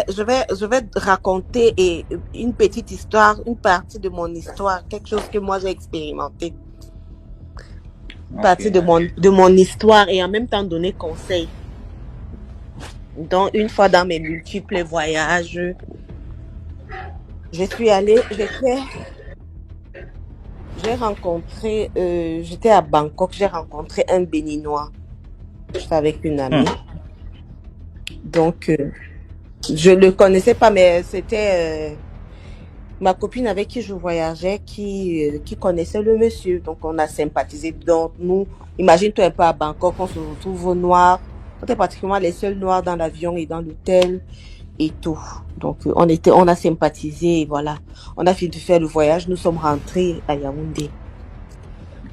je vais te raconter une petite histoire, une partie de mon histoire, quelque chose que moi j'ai expérimenté. Une Ok. partie de mon histoire et en même temps donner conseil. Donc, une fois dans mes multiples voyages, je suis allée, j'étais à Bangkok, j'ai rencontré un Béninois. J'étais avec une amie. Hmm. Donc, je ne le connaissais pas, mais c'était ma copine avec qui je voyageais qui connaissait le monsieur. Donc, on a sympathisé. Donc, nous, imagine-toi un peu à Bangkok, on se retrouve aux Noirs. On était pratiquement les seuls Noirs dans l'avion et dans l'hôtel et tout. Donc, on a sympathisé et voilà. On a fini de faire le voyage. Nous sommes rentrés à Yaoundé.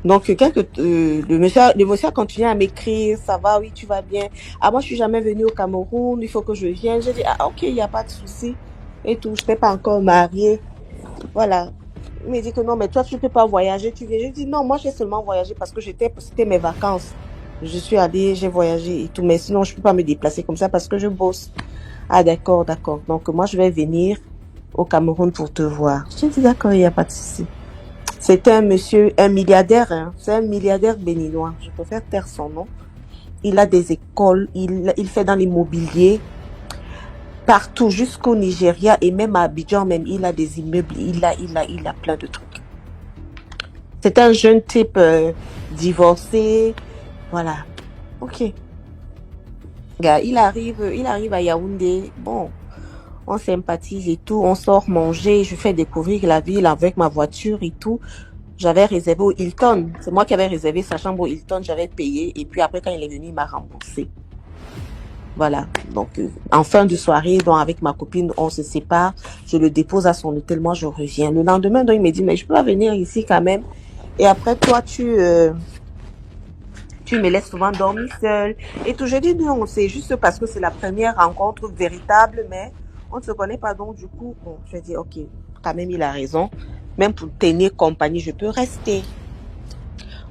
Donc, le monsieur a continué à m'écrire, ça va, oui, tu vas bien. Ah, moi, je suis jamais venue au Cameroun, il faut que je vienne. J'ai dit, ah, ok, il n'y a pas de souci. Et tout, je n'étais pas encore mariée. Voilà. Il m'a dit que non, mais toi, tu ne peux pas voyager, tu viens. J'ai dit, non, moi, j'ai seulement voyagé parce que c'était mes vacances. Je suis allée, j'ai voyagé et tout, mais sinon, je ne peux pas me déplacer comme ça parce que je bosse. Ah, d'accord, d'accord. Donc, moi, je vais venir au Cameroun pour te voir. J'ai dit, d'accord, il n'y a pas de souci. C'est un monsieur, un milliardaire, hein. C'est un milliardaire béninois. Je préfère taire son nom. Il a des écoles, il fait dans l'immobilier partout jusqu'au Nigeria et même à Abidjan même, il a des immeubles, il a plein de trucs. C'est un jeune type divorcé, voilà. Ok. Gars, il arrive à Yaoundé. Bon, on sympathise et tout, on sort manger, je fais découvrir la ville avec ma voiture et tout. J'avais réservé au Hilton. C'est moi qui avais réservé sa chambre au Hilton. J'avais payé. Et puis après, quand il est venu, il m'a remboursé. Voilà. Donc, en fin de soirée, donc, avec ma copine, on se sépare. Je le dépose à son hôtel. Moi, je reviens. Le lendemain, donc, il me dit, mais je peux pas venir ici quand même. Et après, toi, tu me laisses souvent dormir seule. Et tout, je dis, non, c'est juste parce que c'est la première rencontre véritable, mais on ne se connaît pas. Donc, du coup, bon, je dis, ok, quand même, il a raison. Même pour tenir compagnie, je peux rester.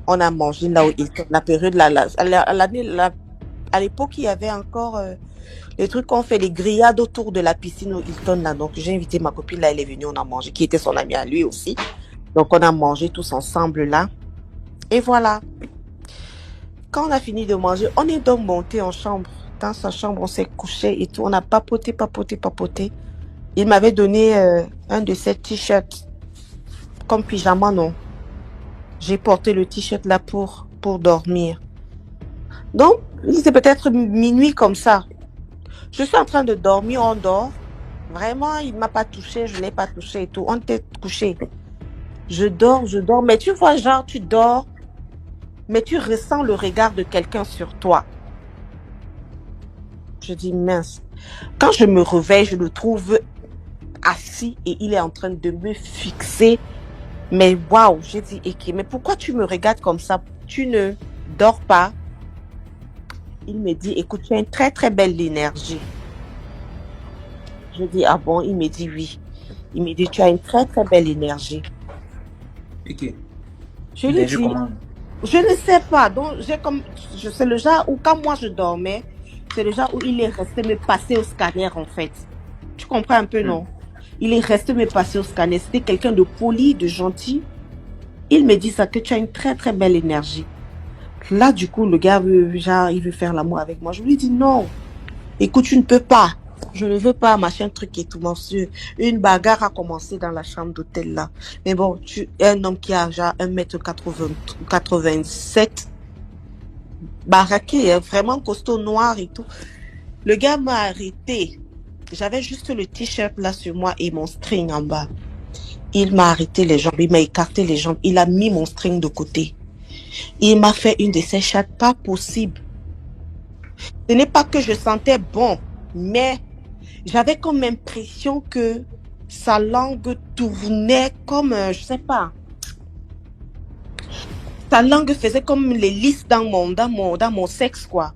On a mangé là où la période là, à l'époque, il y avait encore les trucs qu'on fait, les grillades autour de la piscine au Hilton là. Donc j'ai invité ma copine là, elle est venue, on a mangé, qui était son amie à lui aussi. Donc on a mangé tous ensemble là. Et voilà. Quand on a fini de manger, on est donc monté en chambre. Dans sa chambre, on s'est couché et tout. On a papoté, papoté, papoté. Il m'avait donné un de ses t-shirts comme pyjama, non. J'ai porté le t-shirt là pour dormir. Donc, il était peut-être minuit comme ça. Je suis en train de dormir, on dort. Vraiment, il ne m'a pas touché, je ne l'ai pas touché et tout. On était couché. Je dors. Mais tu vois, genre, tu dors, mais tu ressens le regard de quelqu'un sur toi. Je dis, mince. Quand je me réveille, je le trouve assis et il est en train de me fixer. Mais waouh, j'ai dit, ok, mais pourquoi tu me regardes comme ça? Tu ne dors pas? Il me dit, écoute, tu as une très très belle énergie. Je dis, ah bon? Il me dit oui. Il me dit, tu as une très très belle énergie. Ok. Je lui Énergie dis, comment? je ne sais pas. Donc, c'est le genre où quand moi je dormais, c'est le genre où il est resté me passer au scanner en fait. Tu comprends un peu, Hmm. non? Il est resté me passer au scanner. C'était quelqu'un de poli, de gentil. Il me dit ça, que tu as une très très belle énergie. Là, du coup, le gars veut, genre, il veut faire l'amour avec moi. Je lui dis non. Écoute, tu ne peux pas. Je ne veux pas, machin, truc et tout, monsieur. Une bagarre a commencé dans la chambre d'hôtel là. Mais bon, tu es un homme qui a genre 1,87 m, baraqué, hein, vraiment costaud, noir et tout. Le gars m'a arrêté. J'avais juste le t-shirt là sur moi et mon string en bas. Il m'a arrêté les jambes, il m'a écarté les jambes, il a mis mon string de côté. Il m'a fait une de ces chattes pas possible. Ce n'est pas que je sentais bon, mais j'avais comme l'impression que sa langue tournait comme, je sais pas, sa langue faisait comme les lisses dans mon sexe, quoi.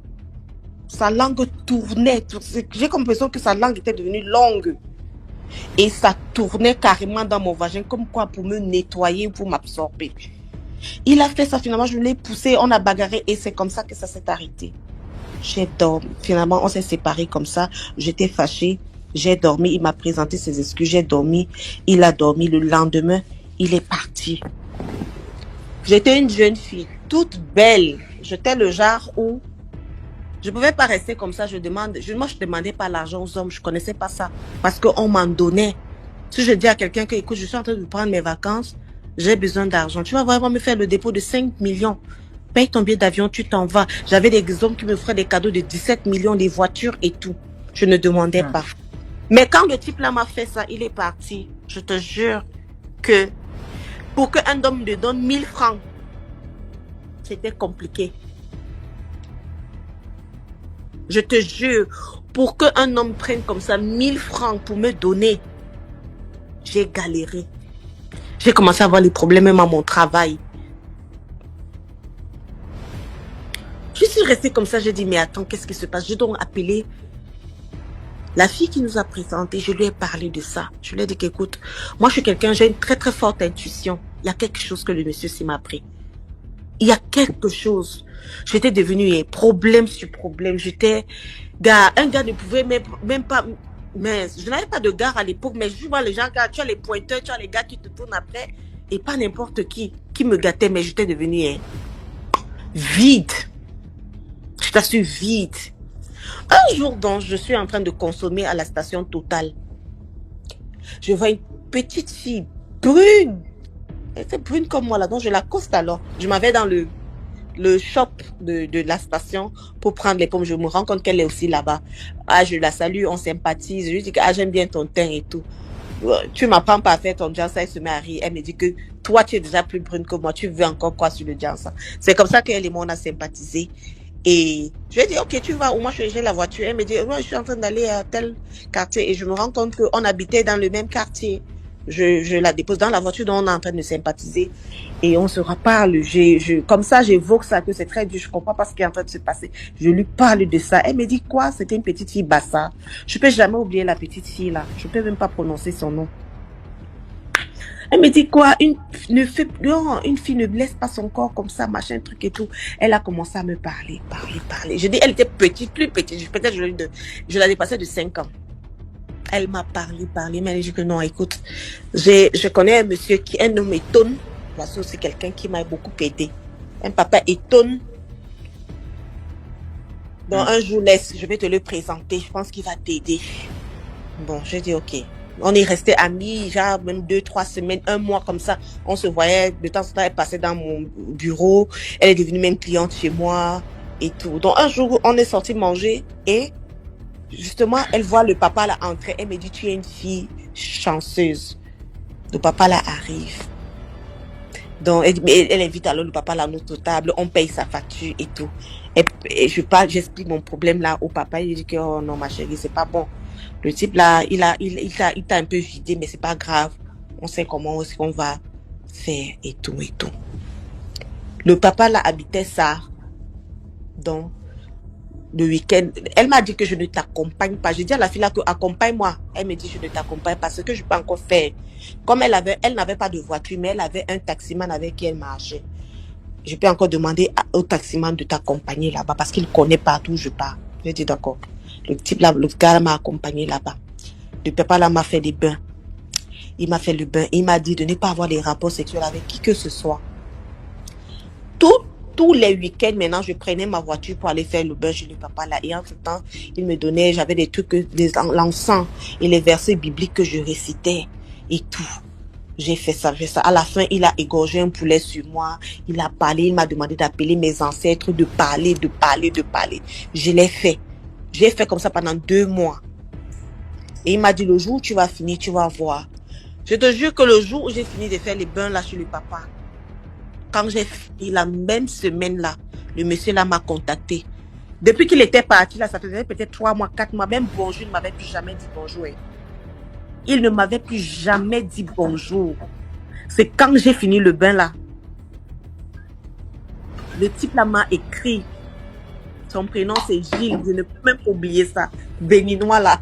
Sa langue tournait. J'ai comme l'impression que sa langue était devenue longue. Et ça tournait carrément dans mon vagin, comme quoi pour me nettoyer, pour m'absorber. Il a fait ça, finalement, je l'ai poussé, on a bagarré et c'est comme ça que ça s'est arrêté. J'ai dormi. Finalement, on s'est séparés comme ça. J'étais fâchée. J'ai dormi, il m'a présenté ses excuses, j'ai dormi, il a dormi. Le lendemain, il est parti. J'étais une jeune fille, toute belle. J'étais le genre où je ne pouvais pas rester comme ça. Moi, je ne demandais pas l'argent aux hommes, je ne connaissais pas ça. Parce qu'on m'en donnait. Si je dis à quelqu'un que, écoute, je suis en train de prendre mes vacances, j'ai besoin d'argent. Tu vas vraiment me faire le dépôt de 5 millions. Paye ton billet d'avion, tu t'en vas. J'avais des hommes qui me feraient des cadeaux de 17 millions, des voitures et tout. Je ne demandais pas. Mais quand le type là m'a fait ça, il est parti. Je te jure que pour qu'un homme me donne 1000 francs, c'était compliqué. Je te jure, pour qu'un homme prenne comme ça 1000 francs pour me donner, j'ai galéré. J'ai commencé à avoir les problèmes même à mon travail. Je suis restée comme ça, j'ai dit, mais attends, qu'est-ce qui se passe? Je dois appeler la fille qui nous a présenté, je lui ai parlé de ça. Je lui ai dit qu'écoute, moi je suis quelqu'un, j'ai une très très forte intuition. Il y a quelque chose que le monsieur s'y m'a pris. Il y a quelque chose. J'étais devenue problème sur problème. Un gars ne pouvait même pas, mais je n'avais pas de gare à l'époque, mais je vois les gens, tu as les pointeurs, tu as les gars qui te tournent après, et pas n'importe qui me gâtait, mais j'étais devenue vide. Je t'assure, vide. Un jour, donc, je suis en train de consommer à la station Total. Je vois une petite fille brune. Elle était brune comme moi là, donc je l'accoste alors. Je m'en vais dans le shop de la station pour prendre les pommes. Je me rends compte qu'elle est aussi là-bas. Ah, je la salue, on sympathise. Je lui dis que j'aime bien ton teint et tout. Tu m'apprends pas à faire ton jansa, elle se met à rire. Elle me dit que toi, tu es déjà plus brune que moi. Tu veux encore quoi sur le jansa? C'est comme ça qu'elle et moi, on a sympathisé. Et je lui ai dit, ok, tu vas où? Moi, j'ai la voiture. Elle me dit, ouais, je suis en train d'aller à tel quartier. Et je me rends compte qu'on habitait dans le même quartier. Je la dépose dans la voiture dont on est en train de sympathiser. Et on se reparle. Comme ça, j'évoque ça, que c'est très dur. Je comprends pas ce qui est en train de se passer. Je lui parle de ça. Elle me dit quoi? C'était une petite fille Bassa. Je peux jamais oublier la petite fille là. Je peux même pas prononcer son nom. Elle me dit quoi? Une fille ne blesse pas son corps comme ça, machin, truc et tout. Elle a commencé à me parler. Je dis, elle était petite, plus petite. Peut-être je la dépassais de 5 ans. Elle m'a parlé, mais elle dit que non, écoute, je connais un monsieur un homme étonne. Voici aussi quelqu'un qui m'a beaucoup aidé. Un papa étonne. Donc un jour, je vais te le présenter. Je pense qu'il va t'aider. Bon, j'ai dit ok. On est restés amis, genre même 2-3 semaines, 1 mois comme ça. On se voyait, de temps en temps, elle passait dans mon bureau. Elle est devenue même cliente chez moi et tout. Donc un jour, on est sorti manger et justement, elle voit le papa là entrer. Elle me dit, tu es une fille chanceuse. Le papa là arrive. Donc elle invite alors le papa là à notre table. On paye sa facture et tout. Et j'explique mon problème là au papa. Il dit que oh non ma chérie, c'est pas bon. Le type là, il t'a un peu vidé, mais c'est pas grave. On sait comment est-ce qu'on va faire et tout. Le papa là habitait ça. Donc, le week-end, elle m'a dit que je ne t'accompagne pas. J'ai dit à la fille là que accompagne-moi. Elle me dit je ne t'accompagne pas. Ce que je peux encore faire. Comme elle n'avait pas de voiture, mais elle avait un taximan avec qui elle marchait. Je peux encore demander au taximan de t'accompagner là-bas parce qu'il connaît partout où je pars. J'ai dit d'accord. Le type là, le gars m'a accompagné là-bas. Le papa là m'a fait des bains. Il m'a fait le bain. Il m'a dit de ne pas avoir des rapports sexuels avec qui que ce soit. Tous les week-ends, maintenant, je prenais ma voiture pour aller faire le bain chez le papa là. Et en ce temps, il me donnait, j'avais des trucs, l'encens et les versets bibliques que je récitais et tout. J'ai fait ça. À la fin, il a égorgé un poulet sur moi. Il a parlé, il m'a demandé d'appeler mes ancêtres, de parler. Je l'ai fait. J'ai fait comme ça pendant 2 mois. Et il m'a dit, le jour où tu vas finir, tu vas voir. Je te jure que le jour où j'ai fini de faire les bains là chez le papa, quand j'ai fini la même semaine là, le monsieur là m'a contacté. Depuis qu'il était parti là, ça faisait peut-être 3 mois, 4 mois, même bonjour, il ne m'avait plus jamais dit bonjour. Il ne m'avait plus jamais dit bonjour. C'est quand j'ai fini le bain là. Le type là m'a écrit. Son prénom c'est Gilles, je ne peux même pas oublier ça. Béninois là.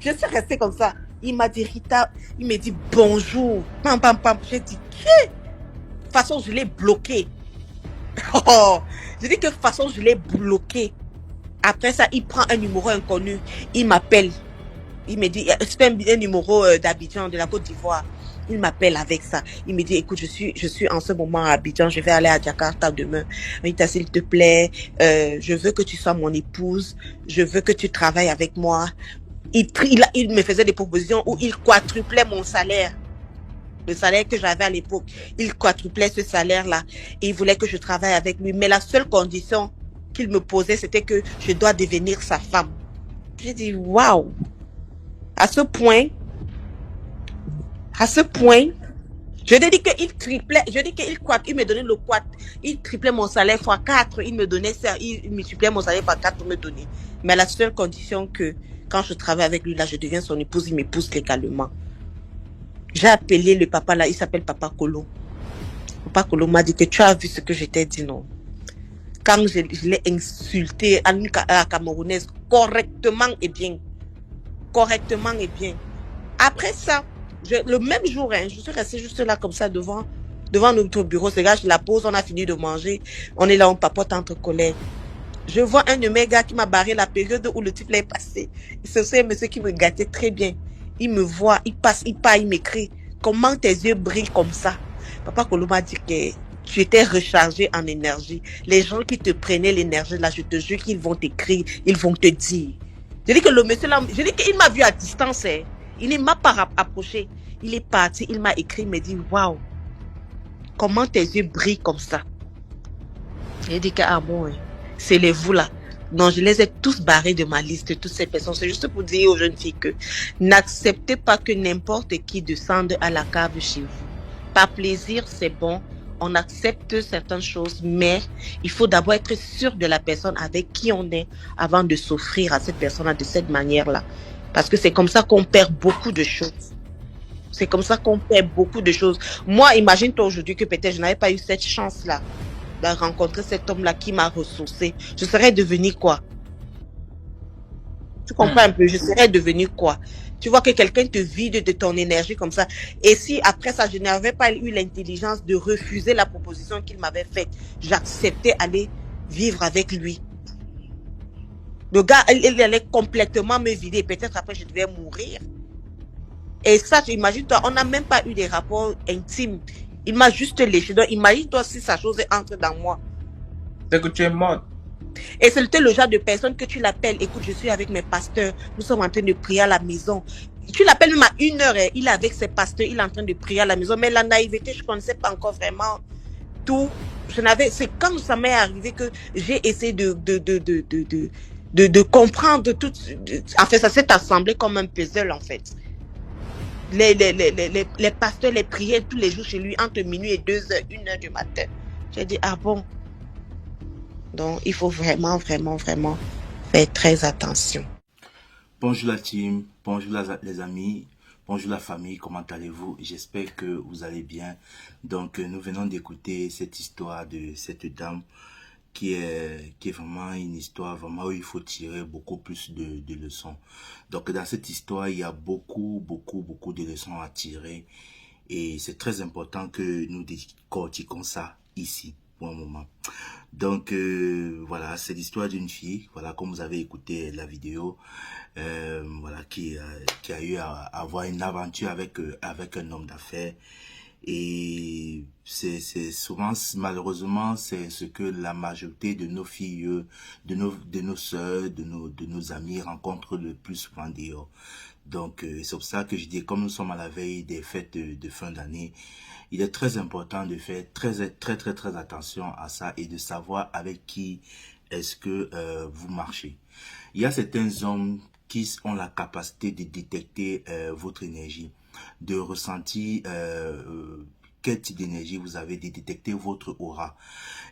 Je suis restée comme ça. Il m'a dit Rita, il me dit bonjour. Pam, pam, pam. J'ai dit qui? De toute façon, je l'ai bloqué. J'ai dit que de toute façon, je l'ai bloqué. Après ça, il prend un numéro inconnu. Il m'appelle. Il me dit, c'est un numéro d'Abidjan, de la Côte d'Ivoire. Il m'appelle avec ça. Il me dit, écoute, je suis en ce moment à Abidjan, je vais aller à Jakarta demain. Rita, s'il te plaît, je veux que tu sois mon épouse, je veux que tu travailles avec moi. Il me faisait des propositions où il quadruplait mon salaire. Le salaire que j'avais à l'époque, il quadruplait ce salaire-là et il voulait que je travaille avec lui. Mais la seule condition qu'il me posait, c'était que je dois devenir sa femme. J'ai dit, waouh! À ce point, je dis qu'il triplait, je dis qu'il il me donnait le quad, il triplait mon salaire fois 4, il me donnait ça, il multipliait mon salaire par 4 pour me donner. Mais à la seule condition que quand je travaille avec lui, là, je deviens son épouse, il m'épouse légalement. J'ai appelé le papa là, il s'appelle Papa Kolo. Papa Kolo m'a dit que tu as vu ce que je t'ai dit, non? Quand je l'ai insulté à la Camerounaise correctement et bien. Correctement et bien. Après ça, le même jour, hein, je suis restée juste là comme ça devant notre bureau. Ce gars, je la pose, on a fini de manger. On est là, on papote entre collègues. Je vois un de mes gars qui m'a barré la période où le type là est passé. C'est un monsieur qui me gâtait très bien. Il me voit, il passe, il part, il m'écrit. Comment tes yeux brillent comme ça? Papa Kolo m'a dit que tu étais rechargé en énergie. Les gens qui te prenaient l'énergie là, je te jure qu'ils vont t'écrire, ils vont te dire. Je dis que le monsieur là, je dis qu'il m'a vu à distance. Hein. Il ne m'a pas approché. Il est parti, il m'a écrit, il m'a dit, waouh, comment tes yeux brillent comme ça? J'ai dit que, ah bon, c'est les vous là. Non, je les ai tous barrés de ma liste, toutes ces personnes. C'est juste pour dire aux jeunes filles que n'acceptez pas que n'importe qui descende à la cave chez vous. Par plaisir, c'est bon. On accepte certaines choses, mais il faut d'abord être sûr de la personne avec qui on est avant de s'offrir à cette personne-là de cette manière-là. Parce que c'est comme ça qu'on perd beaucoup de choses. C'est comme ça qu'on perd beaucoup de choses. Moi, imagine-toi aujourd'hui que peut-être je n'avais pas eu cette chance-là de rencontrer cet homme-là qui m'a ressourcé. Je serais devenue quoi? Tu comprends un peu? Je serais devenue quoi? Tu vois que quelqu'un te vide de ton énergie comme ça. Et si après ça, je n'avais pas eu l'intelligence de refuser la proposition qu'il m'avait faite, j'acceptais aller vivre avec lui. Le gars, il allait complètement me vider. Peut-être après, je devais mourir. Et ça, imagine-toi, on n'a même pas eu des rapports intimes. Il m'a juste léché. Donc, imagine-toi si sa chose entre dans moi. C'est que tu es mort. Et c'était le genre de personne que tu l'appelles. Écoute, je suis avec mes pasteurs. Nous sommes en train de prier à la maison. Tu l'appelles même à 1 heure. Hein. Il est avec ses pasteurs. Il est en train de prier à la maison. Mais la naïveté, je ne connaissais pas encore vraiment tout. C'est quand ça m'est arrivé que j'ai essayé de comprendre tout. En fait, ça s'est assemblé comme un puzzle, en fait. Les pasteurs, les prières tous les jours chez lui entre minuit et 2 heures, 1 heure du matin. J'ai dit, ah bon? Donc, il faut vraiment, vraiment, vraiment faire très attention. Bonjour la team, bonjour les amis, bonjour la famille, comment allez-vous? J'espère que vous allez bien. Donc, nous venons d'écouter cette histoire de cette dame qui est vraiment une histoire vraiment où il faut tirer beaucoup plus de leçons. Donc, dans cette histoire, il y a beaucoup de leçons à tirer et c'est très important que nous décortiquons ça ici pour un moment. Donc voilà, c'est l'histoire d'une fille, voilà, comme vous avez écouté la vidéo, voilà, qui a eu à avoir une aventure avec un homme d'affaires. Et c'est souvent, malheureusement, c'est ce que la majorité de nos filles, de nos sœurs, de nos amis rencontrent le plus souvent dehors. Donc, c'est pour ça que je dis, comme nous sommes à la veille des fêtes de fin d'année, il est très important de faire très attention à ça et de savoir avec qui est-ce que vous marchez. Il y a certains hommes qui ont la capacité de détecter votre énergie, de ressentir quel type d'énergie vous avez, de détecter votre aura.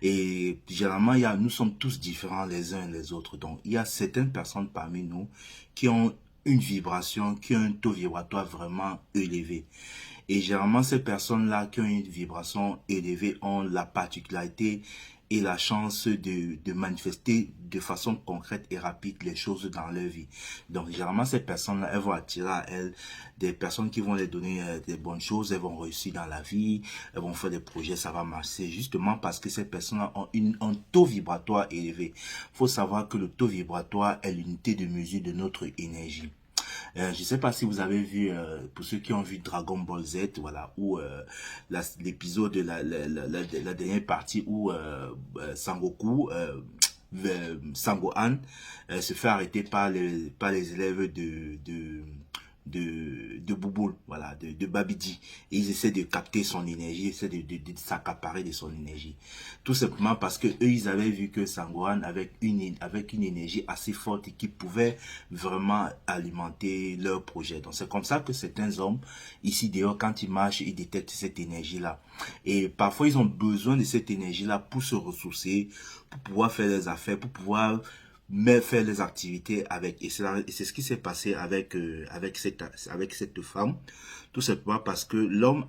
Et généralement, nous sommes tous différents les uns les autres. Donc, il y a certaines personnes parmi nous qui ont une vibration, qui ont un taux vibratoire vraiment élevé. Et généralement, ces personnes-là qui ont une vibration élevée ont la particularité et la chance de manifester de façon concrète et rapide les choses dans leur vie. Donc, généralement, ces personnes-là, elles vont attirer à elles des personnes qui vont les donner des bonnes choses, elles vont réussir dans la vie, elles vont faire des projets, ça va marcher, justement parce que ces personnes-là ont un taux vibratoire élevé. Il faut savoir que le taux vibratoire est l'unité de mesure de notre énergie. Je sais pas si vous avez vu, pour ceux qui ont vu Dragon Ball Z, voilà, où l'épisode de la dernière partie où Sangoku, Sangohan, se fait arrêter par les élèves de Bouboule, voilà, de Babidi. Et ils essaient de capter son énergie, ils essaient de s'accaparer de son énergie. Tout simplement parce que eux, ils avaient vu que Sangohan avec une énergie assez forte et qui pouvait vraiment alimenter leur projet. Donc c'est comme ça que certains hommes, ici dehors, quand ils marchent, ils détectent cette énergie-là. Et parfois, ils ont besoin de cette énergie-là pour se ressourcer, pour pouvoir faire des affaires, pour pouvoir mais faire les activités avec. Et c'est ce qui s'est passé avec cette femme, tout simplement parce que l'homme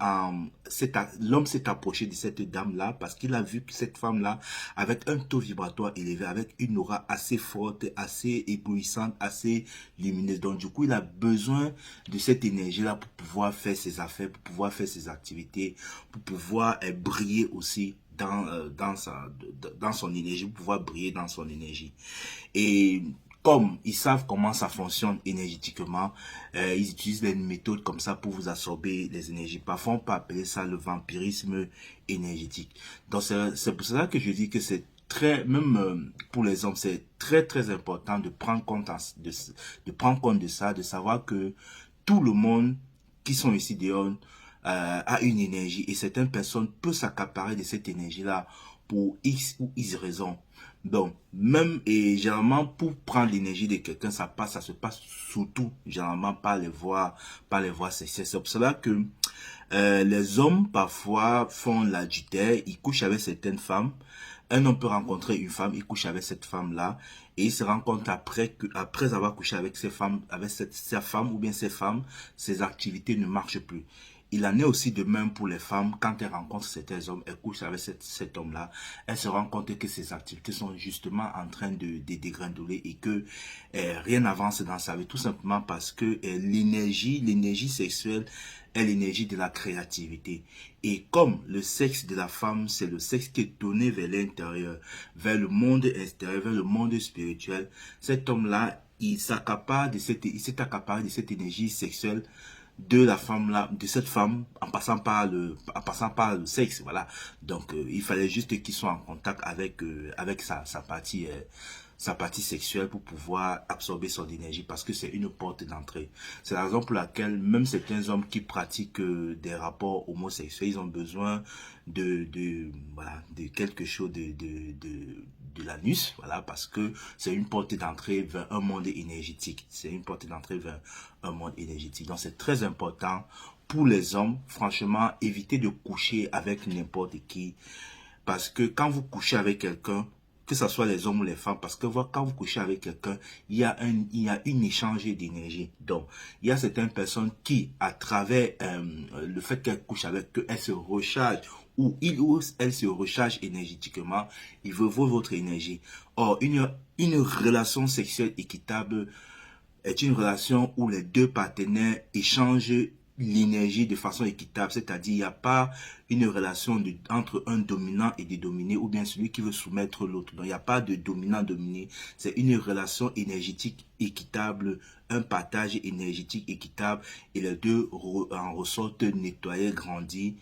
s'est approché de cette dame là parce qu'il a vu que cette femme là avec un taux vibratoire élevé, avec une aura assez forte, assez éblouissante, assez lumineuse. Donc du coup il a besoin de cette énergie là pour pouvoir faire ses affaires, pour pouvoir faire ses activités, pour pouvoir briller aussi dans son énergie, pour pouvoir briller dans son énergie. Et comme ils savent comment ça fonctionne énergétiquement, ils utilisent des méthodes comme ça pour vous absorber les énergies. Parfois, on peut appeler ça le vampirisme énergétique. Donc, c'est pour cela que je dis que c'est très, même pour les hommes, c'est très important de prendre compte de prendre compte de ça, de savoir que tout le monde qui sont ici dehors a une énergie et certaines personnes peuvent s'accaparer de cette énergie-là pour X ou Y raisons. Donc, même et généralement pour prendre l'énergie de quelqu'un, ça se passe surtout généralement par les voies sexuelles. C'est pour cela que les hommes parfois font l'adultère, ils couchent avec certaines femmes. Un homme peut rencontrer une femme, il couche avec cette femme-là et il se rend compte après avoir couché avec sa femme ou bien ses femmes, ses activités ne marchent plus. Il en est aussi de même pour les femmes, quand elles rencontrent certains hommes, elles couchent avec cet homme-là, elles se rendent compte que ses activités sont justement en train de dégringoler et que rien n'avance dans sa vie, tout simplement parce que l'énergie sexuelle est l'énergie de la créativité. Et comme le sexe de la femme, c'est le sexe qui est tourné vers l'intérieur, vers le monde extérieur, vers le monde spirituel, cet homme-là, il s'est accaparé de cette énergie sexuelle de la femme là, de cette femme, en passant par le sexe, voilà. Donc il fallait juste qu'ils soient en contact avec sa partie sexuelle pour pouvoir absorber son énergie parce que c'est une porte d'entrée. C'est la raison pour laquelle même certains hommes qui pratiquent des rapports homosexuels, ils ont besoin voilà, de quelque chose de l'anus, voilà, parce que c'est une porte d'entrée vers un monde énergétique. C'est une porte d'entrée vers un monde énergétique. Donc c'est très important pour les hommes, franchement, évitez de coucher avec n'importe qui. Parce que quand vous couchez avec quelqu'un, que ce soit les hommes ou les femmes, parce que quand vous couchez avec quelqu'un, il y a une échange d'énergie. Donc, il y a certaines personnes qui, à travers le fait qu'elles couchent avec eux, elles se rechargent, ou il ou elle se recharge énergétiquement, il veut votre énergie. Or, une relation sexuelle équitable est une relation où les deux partenaires échangent l'énergie de façon équitable, c'est-à-dire il n'y a pas une relation entre un dominant et des dominés ou bien celui qui veut soumettre l'autre. Donc il n'y a pas de dominant-dominé, c'est une relation énergétique équitable, un partage énergétique équitable et les deux en ressortent nettoyés, grandis.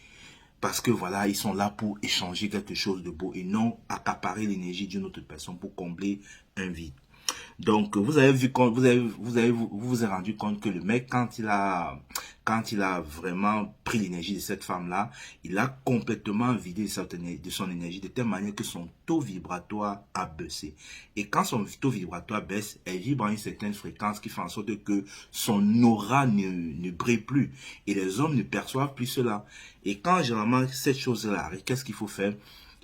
Parce que voilà, ils sont là pour échanger quelque chose de beau et non accaparer l'énergie d'une autre personne pour combler un vide. Donc, vous avez vu, vous vous êtes rendu compte que le mec, quand il a vraiment pris l'énergie de cette femme-là, il a complètement vidé de son énergie de telle manière que son taux vibratoire a baissé. Et quand son taux vibratoire baisse, elle vibre à une certaine fréquence qui fait en sorte que son aura ne brille plus. Et les hommes ne perçoivent plus cela. Et quand généralement cette chose-là arrive, qu'est-ce qu'il faut faire?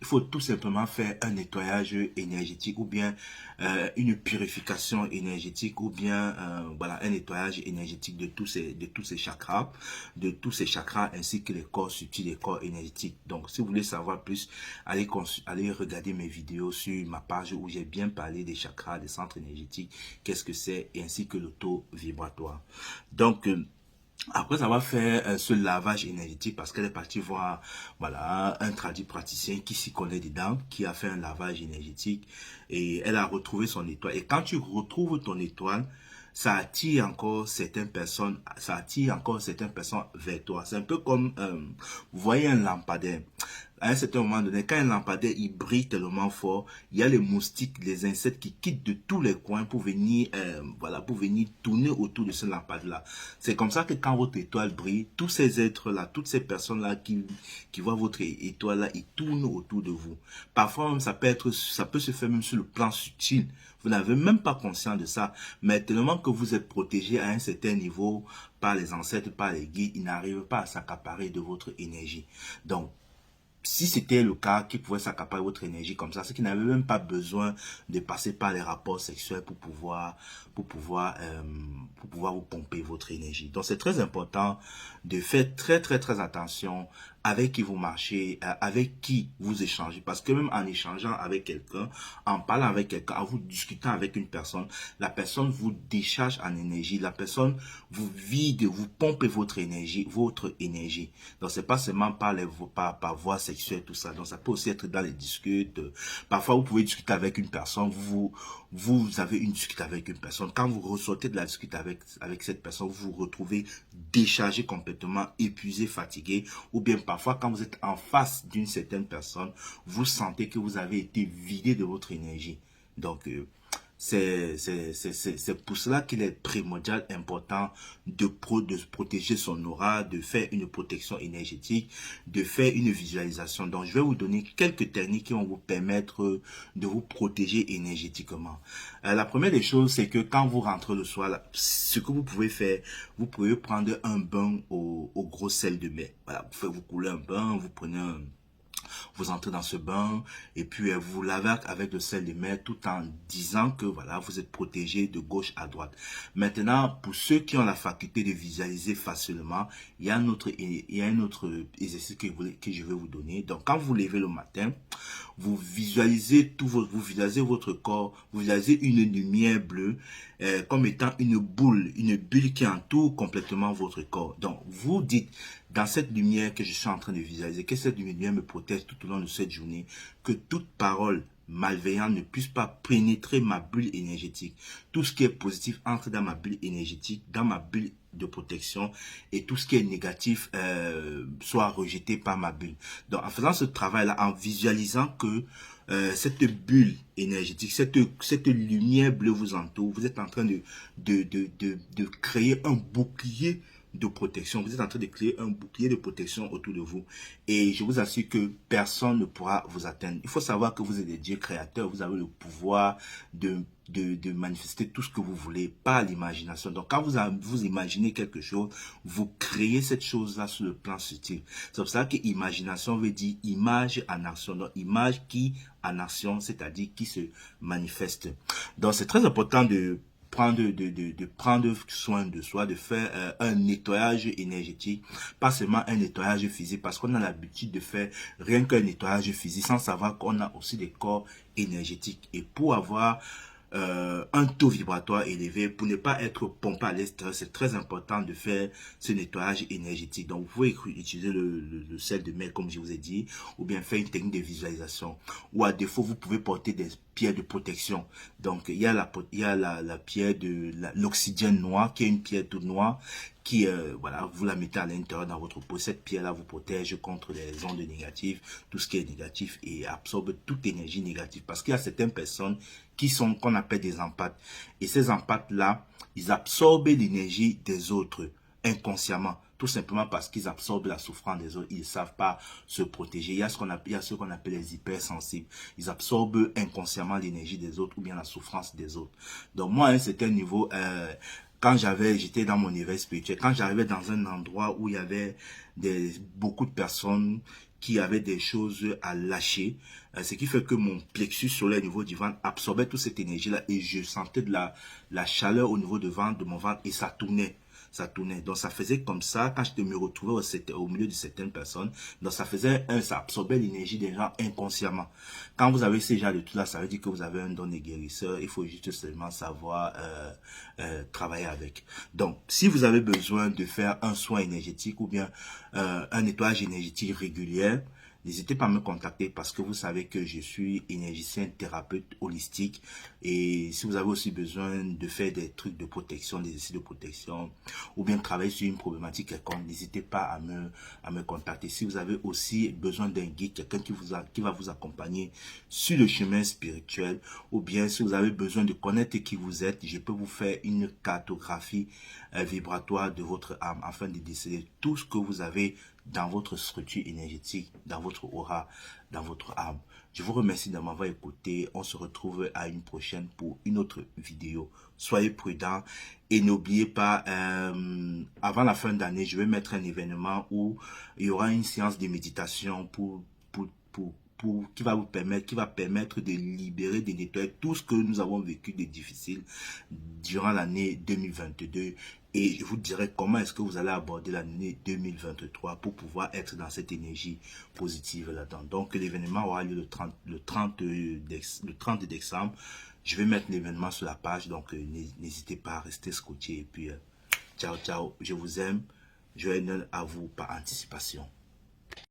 Il faut tout simplement faire un nettoyage énergétique ou bien une purification énergétique ou bien voilà, un nettoyage énergétique de tous ces chakras, ainsi que les corps subtils, les corps énergétiques. Donc, si vous voulez savoir plus, allez regarder mes vidéos sur ma page où j'ai bien parlé des chakras, des centres énergétiques, qu'est-ce que c'est, ainsi que le taux vibratoire. Donc, après avoir fait ce lavage énergétique, parce qu'elle est partie voir voilà, un traduit praticien qui s'y connaît dedans, qui a fait un lavage énergétique et elle a retrouvé son étoile. Et quand tu retrouves ton étoile, ça attire encore certaines personnes, vers toi. C'est un peu comme, vous voyez un lampadaire. À un certain moment donné, quand un lampadaire il brille tellement fort, il y a les moustiques, les insectes qui quittent de tous les coins pour venir, pour venir tourner autour de ce lampadaire-là. C'est comme ça que quand votre étoile brille, tous ces êtres-là, toutes ces personnes-là qui voient votre étoile-là, ils tournent autour de vous. Parfois même, ça peut se faire même sur le plan subtil. Vous n'avez même pas conscience de ça, mais tellement que vous êtes protégé à un certain niveau par les ancêtres, par les guides, ils n'arrivent pas à s'accaparer de votre énergie. Donc, si c'était le cas qui pouvait s'accaparer votre énergie comme ça, c'est qu'il n'avait même pas besoin de passer par les rapports sexuels pour pouvoir vous pomper votre énergie. Donc c'est très important de faire très attention avec qui vous marchez, avec qui vous échangez. Parce que même en échangeant avec quelqu'un, en parlant avec quelqu'un, en vous discutant avec une personne, la personne vous décharge en énergie, la personne vous vide, vous pompe votre énergie. Donc c'est pas seulement par voie sexuelle, tout ça. Donc ça peut aussi être dans les discutes. Parfois vous pouvez discuter avec une personne, vous avez une discute avec une personne. Quand vous ressortez de la discute avec cette personne, vous vous retrouvez déchargé complètement, épuisé, fatigué, ou bien parfois quand vous êtes en face d'une certaine personne, vous sentez que vous avez été vidé de votre énergie. Donc, c'est pour cela qu'il est primordial, important de protéger son aura, de faire une protection énergétique, de faire une visualisation. Donc, je vais vous donner quelques techniques qui vont vous permettre de vous protéger énergétiquement. La première des choses, c'est que quand vous rentrez le soir, là, ce que vous pouvez faire, vous pouvez prendre un bain au gros sel de mer. Voilà, vous coulez un bain, vous entrez dans ce bain et puis vous lavez avec le sel de mer tout en disant que voilà, vous êtes protégé de gauche à droite. Maintenant, pour ceux qui ont la faculté de visualiser facilement, il y a un autre exercice que je vais vous donner. Donc, quand vous levez le matin, vous visualisez votre corps, vous visualisez une lumière bleue comme étant une bulle qui entoure complètement votre corps. Donc, vous dites, dans cette lumière que je suis en train de visualiser, que cette lumière me protège tout au long de cette journée, que toute parole malveillante ne puisse pas pénétrer ma bulle énergétique. Tout ce qui est positif entre dans ma bulle énergétique, dans ma bulle de protection, et tout ce qui est négatif soit rejeté par ma bulle. Donc, en faisant ce travail-là, en visualisant que cette bulle énergétique, cette lumière bleue vous entoure, vous êtes en train de créer un bouclier de protection. Vous êtes en train de créer un bouclier de protection autour de vous. Et je vous assure que personne ne pourra vous atteindre. Il faut savoir que vous êtes des dieux créateurs. Vous avez le pouvoir de manifester tout ce que vous voulez par l'imagination. Donc, quand vous imaginez quelque chose, vous créez cette chose-là sur le plan subtil. C'est pour ça que imagination veut dire image en action. Donc, image qui en action, c'est-à-dire qui se manifeste. Donc, c'est très important de prendre soin de soi, de faire un nettoyage énergétique, pas seulement un nettoyage physique, parce qu'on a l'habitude de faire rien qu'un nettoyage physique sans savoir qu'on a aussi des corps énergétiques. Et pour avoir un taux vibratoire élevé, pour ne pas être pompé à l'extérieur, c'est très important de faire ce nettoyage énergétique. Donc, vous pouvez utiliser le sel de mer, comme je vous ai dit, ou bien faire une technique de visualisation. Ou à défaut, vous pouvez porter des pierres de protection. Donc, il y a la pierre de l'oxygène noir, qui est une pierre toute noire, qui, voilà, vous la mettez à l'intérieur dans votre peau. Cette pierre-là vous protège contre les ondes négatives, tout ce qui est négatif, et absorbe toute énergie négative. Parce qu'il y a certaines personnes qu'on appelle des empathes. Et ces empathes-là, ils absorbent l'énergie des autres inconsciemment. Tout simplement parce qu'ils absorbent la souffrance des autres. Ils ne savent pas se protéger. Il y a ce qu'on appelle les hypersensibles. Ils absorbent inconsciemment l'énergie des autres ou bien la souffrance des autres. Donc moi, à un certain niveau, quand j'étais dans mon éveil spirituel, quand j'arrivais dans un endroit où il y avait beaucoup de personnes qui avaient des choses à lâcher, ce qui fait que mon plexus solaire au niveau du ventre absorbait toute cette énergie-là et je sentais de la chaleur au niveau de mon ventre et ça tournait. Donc ça faisait comme ça quand je me retrouvais au milieu de certaines personnes. Donc ça absorbait l'énergie des gens inconsciemment. Quand vous avez ces gens de tout là, ça veut dire que vous avez un don de guérisseur. Il faut juste seulement savoir travailler avec. Donc si vous avez besoin de faire un soin énergétique ou bien un nettoyage énergétique régulier, n'hésitez pas à me contacter parce que vous savez que je suis énergicien thérapeute holistique. Et si vous avez aussi besoin de faire des trucs de protection, des exercices de protection, ou bien travailler sur une problématique quelconque, n'hésitez pas à me contacter. Si vous avez aussi besoin d'un guide, quelqu'un qui va vous accompagner sur le chemin spirituel, ou bien si vous avez besoin de connaître qui vous êtes, je peux vous faire une cartographie vibratoire de votre âme afin de déceler tout ce que vous avez dans votre structure énergétique, dans votre aura, dans votre âme. Je vous remercie de m'avoir écouté. On se retrouve à une prochaine pour une autre vidéo. Soyez prudents et n'oubliez pas, avant la fin d'année, je vais mettre un événement où il y aura une séance de méditation qui va permettre de libérer, de nettoyer tout ce que nous avons vécu de difficile durant l'année 2022. Et je vous dirai comment est-ce que vous allez aborder l'année 2023 pour pouvoir être dans cette énergie positive là-dedans. Donc l'événement aura lieu le 30 décembre. Je vais mettre l'événement sur la page, donc n'hésitez pas à rester scotché. Et puis, ciao, ciao, je vous aime. Joyeux Noël à vous par anticipation.